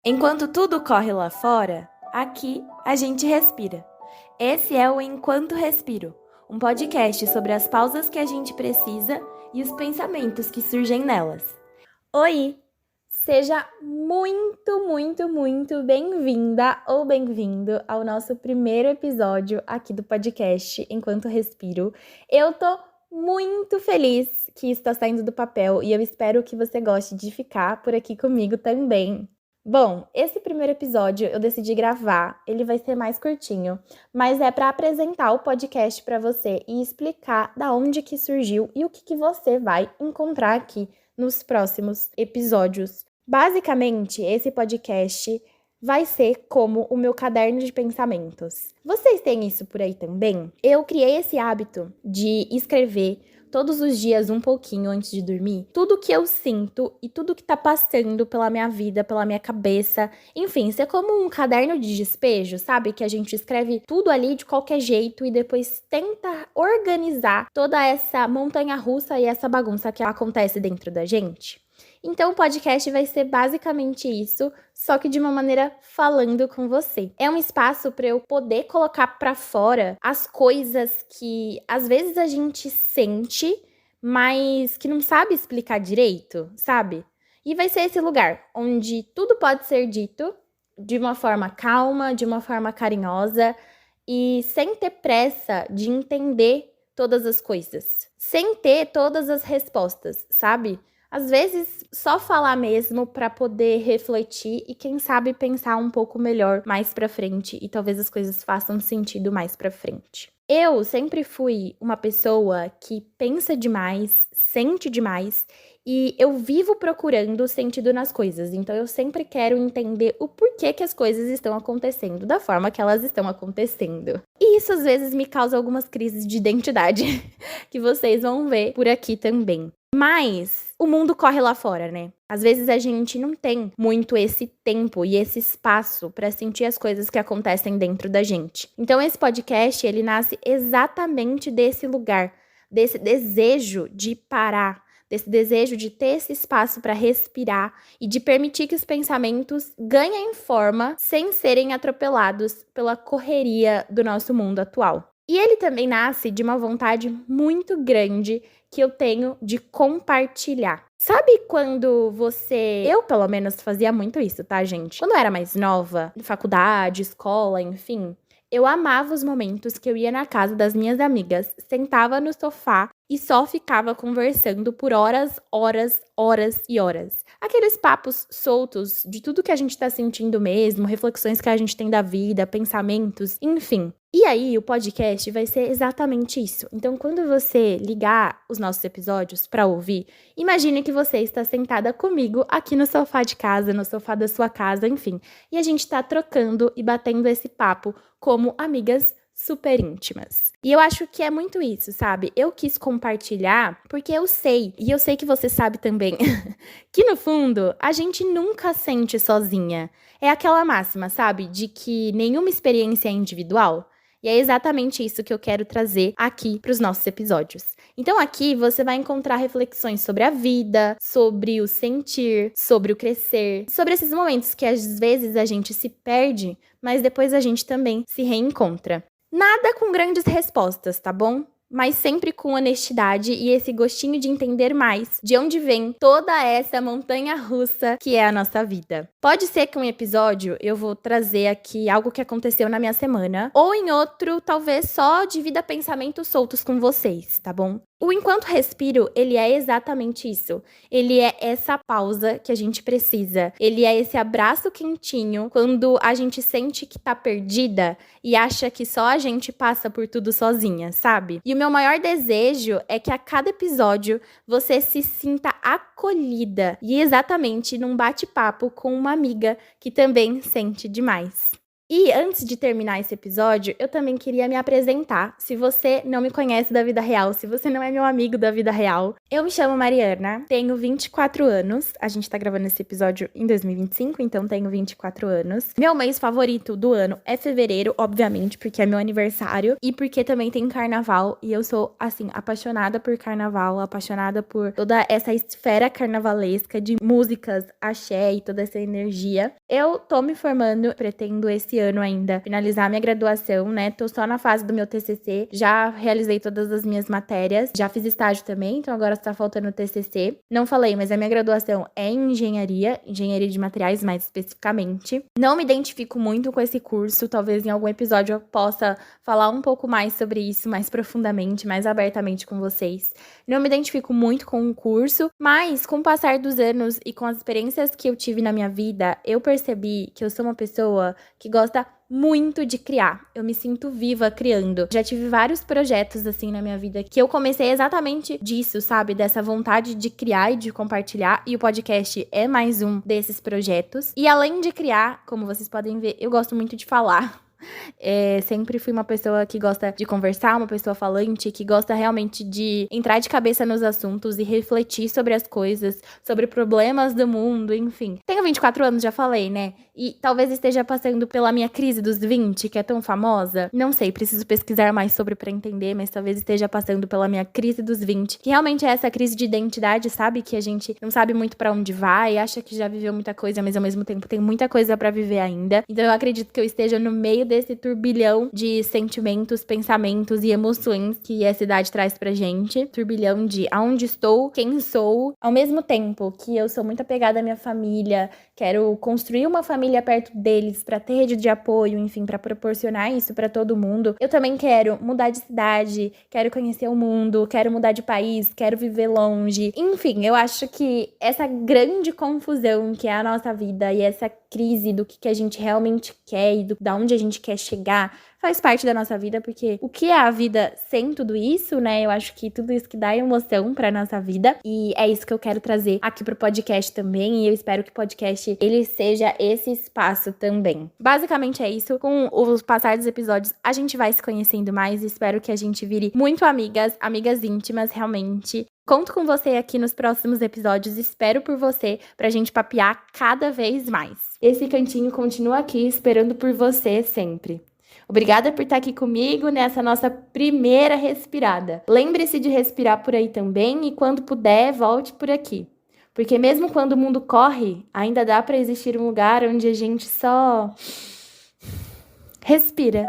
Enquanto tudo corre lá fora, aqui a gente respira. Esse é o Enquanto Respiro, um podcast sobre as pausas que a gente precisa e os pensamentos que surgem nelas. Oi! Seja muito bem-vinda ou bem-vindo ao nosso primeiro episódio aqui do podcast Enquanto Respiro. Eu tô muito feliz que isso está saindo do papel e eu espero que você goste de ficar por aqui comigo também. Bom, esse primeiro episódio eu decidi gravar, ele vai ser mais curtinho, mas é para apresentar o podcast para você e explicar da onde que surgiu e o que você vai encontrar aqui nos próximos episódios. Basicamente, esse podcast vai ser como o meu caderno de pensamentos. Vocês têm isso por aí também? Eu criei esse hábito de escrever todos os dias um pouquinho antes de dormir, tudo que eu sinto e tudo que tá passando pela minha vida, pela minha cabeça. Enfim, ser como um caderno de despejo, sabe? Que a gente escreve tudo ali de qualquer jeito e depois tenta organizar toda essa montanha-russa e essa bagunça que acontece dentro da gente. Então, o podcast vai ser basicamente isso, só que de uma maneira falando com você. É um espaço para eu poder colocar para fora as coisas que às vezes a gente sente, mas que não sabe explicar direito, sabe? E vai ser esse lugar onde tudo pode ser dito de uma forma calma, de uma forma carinhosa e sem ter pressa de entender todas as coisas, sem ter todas as respostas, sabe? Às vezes, só falar mesmo para poder refletir e, quem sabe, pensar um pouco melhor mais pra frente e talvez as coisas façam sentido mais pra frente. Eu sempre fui uma pessoa que pensa demais, sente demais e eu vivo procurando sentido nas coisas. Então, eu sempre quero entender o porquê que as coisas estão acontecendo da forma que elas estão acontecendo. E isso, às vezes, me causa algumas crises de identidade que vocês vão ver por aqui também. Mas o mundo corre lá fora, né? Às vezes a gente não tem muito esse tempo e esse espaço para sentir as coisas que acontecem dentro da gente. Então esse podcast, ele nasce exatamente desse lugar, desse desejo de parar, desse desejo de ter esse espaço para respirar e de permitir que os pensamentos ganhem forma sem serem atropelados pela correria do nosso mundo atual. E ele também nasce de uma vontade muito grande que eu tenho de compartilhar. Sabe quando você... Eu, pelo menos, fazia muito isso, tá, gente? Quando eu era mais nova, faculdade, escola, enfim, eu amava os momentos que eu ia na casa das minhas amigas, sentava no sofá e só ficava conversando por horas e horas. Aqueles papos soltos de tudo que a gente tá sentindo mesmo, reflexões que a gente tem da vida, pensamentos, enfim. E aí, o podcast vai ser exatamente isso. Então, quando você ligar os nossos episódios pra ouvir, imagine que você está sentada comigo aqui no sofá de casa, no sofá da sua casa, enfim. E a gente tá trocando e batendo esse papo como amigas super íntimas. E eu acho que é muito isso, sabe? Eu quis compartilhar porque eu sei, e eu sei que você sabe também, que no fundo a gente nunca sente sozinha. É aquela máxima, sabe? De que nenhuma experiência é individual. E é exatamente isso que eu quero trazer aqui para os nossos episódios. Então aqui você vai encontrar reflexões sobre a vida, sobre o sentir, sobre o crescer, sobre esses momentos que às vezes a gente se perde, mas depois a gente também se reencontra. Nada com grandes respostas, tá bom? Mas sempre com honestidade e esse gostinho de entender mais de onde vem toda essa montanha-russa que é a nossa vida. Pode ser que um episódio eu vou trazer aqui algo que aconteceu na minha semana, ou em outro, talvez só divida pensamentos soltos com vocês, tá bom? O Enquanto Respiro, ele é exatamente isso. Ele é essa pausa que a gente precisa. Ele é esse abraço quentinho quando a gente sente que tá perdida e acha que só a gente passa por tudo sozinha, sabe? E o meu maior desejo é que a cada episódio você se sinta acolhida e exatamente num bate-papo com uma amiga que também sente demais. E antes de terminar esse episódio, eu também queria me apresentar. Se você não me conhece da vida real, se você não é meu amigo da vida real, eu me chamo Mariana, tenho 24 anos. A gente tá gravando esse episódio em 2025, então tenho 24 anos. Meu mês favorito do ano é fevereiro, obviamente, porque é meu aniversário e porque também tem carnaval. E eu sou, assim, apaixonada por carnaval, apaixonada por toda essa esfera carnavalesca de músicas, axé e toda essa energia. Eu tô me formando, pretendo esse ano ainda finalizar minha graduação, né? Tô só na fase do meu TCC, já realizei todas as minhas matérias, já fiz estágio também, então agora só tá faltando o TCC. Não falei, mas a minha graduação é em engenharia de materiais mais especificamente. Não me identifico muito com esse curso, talvez em algum episódio eu possa falar um pouco mais sobre isso, mais profundamente, mais abertamente com vocês. Não me identifico muito com o curso, mas com o passar dos anos e com as experiências que eu tive na minha vida, eu percebi que eu sou uma pessoa que gosta muito de criar. Eu me sinto viva criando. Já tive vários projetos assim na minha vida que eu comecei exatamente disso, sabe? Dessa vontade de criar e de compartilhar. E o podcast é mais um desses projetos. E além de criar, como vocês podem ver, eu gosto muito de falar. Sempre fui uma pessoa que gosta de conversar, uma pessoa falante, que gosta realmente de entrar de cabeça nos assuntos e refletir sobre as coisas, sobre problemas do mundo, enfim. Tenho 24 anos, já falei, né? E talvez esteja passando pela minha crise dos 20, que é tão famosa. Não sei, preciso pesquisar mais sobre pra entender, mas talvez esteja passando pela minha crise dos 20, que realmente é essa crise de identidade, sabe? Que a gente não sabe muito pra onde vai, acha que já viveu muita coisa, mas ao mesmo tempo tem muita coisa pra viver ainda. Então eu acredito que eu esteja no meio desse turbilhão de sentimentos, pensamentos e emoções que essa idade traz pra gente. Turbilhão de aonde estou, quem sou. Ao mesmo tempo que eu sou muito apegada à minha família, quero construir uma família perto deles pra ter rede de apoio, enfim, pra proporcionar isso pra todo mundo. Eu também quero mudar de cidade, quero conhecer o mundo, quero mudar de país, quero viver longe. Enfim, eu acho que essa grande confusão que é a nossa vida e essa crise do que a gente realmente quer e da onde a gente quer chegar faz parte da nossa vida, porque o que é a vida sem tudo isso, né? Eu acho que tudo isso que dá emoção pra nossa vida, e é isso que eu quero trazer aqui pro podcast também, e eu espero que o podcast, ele seja esse espaço também. Basicamente é isso, com o passar dos episódios, a gente vai se conhecendo mais, e espero que a gente vire muito amigas, amigas íntimas, realmente. Conto com você aqui nos próximos episódios, espero por você pra gente papear cada vez mais. Esse cantinho continua aqui esperando por você sempre. Obrigada por estar aqui comigo nessa nossa primeira respirada. Lembre-se de respirar por aí também e quando puder, volte por aqui. Porque mesmo quando o mundo corre, ainda dá pra existir um lugar onde a gente só respira.